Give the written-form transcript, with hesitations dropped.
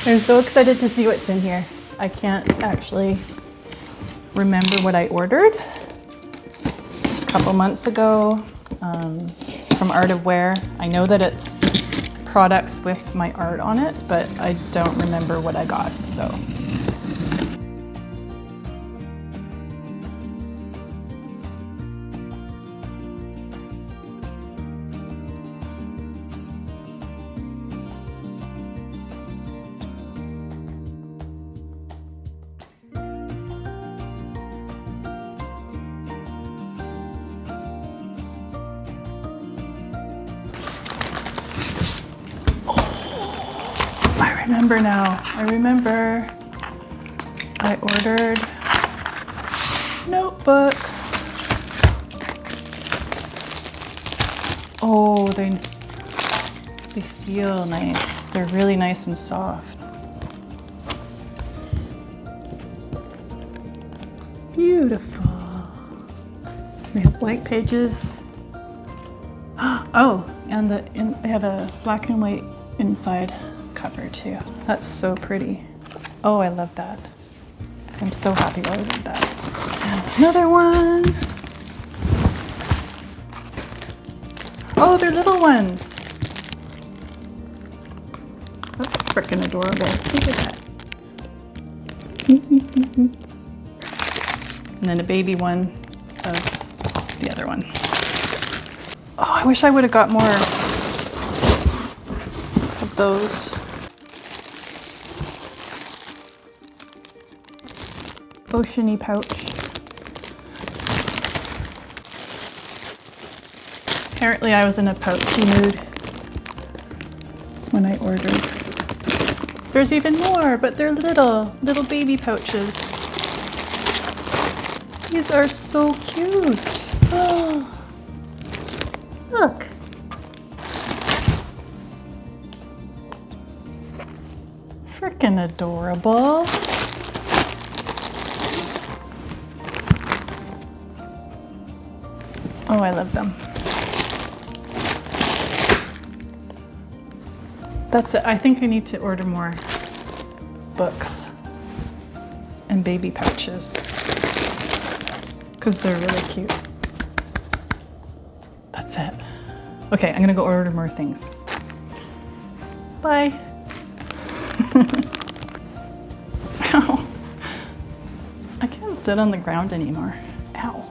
I'm so excited to see what's in here. I can't actually remember what I ordered a couple months ago from Art of Wear. I know that it's products with my art on it, but I don't remember what I got, so. I remember now. I remember I ordered notebooks. Oh, they feel nice. They're really nice and soft. Beautiful. We have blank pages. Oh, and they have a black and white inside cover too. That's so pretty. Oh, I love that. I'm so happy I ordered that. And another one. Oh, they're little ones. That's freaking adorable. Look at that. And then a baby one of the other one. Oh, I wish I would have got more of those. Oceany pouch. Apparently I was in a pouchy mood when I ordered. There's even more, but they're little baby pouches. These are so cute. Oh, look. Frickin' adorable. Oh, I love them. That's it. I think I need to order more books and baby pouches because they're really cute. That's it. Okay, I'm gonna go order more things. Bye. Ow. I can't sit on the ground anymore. Ow.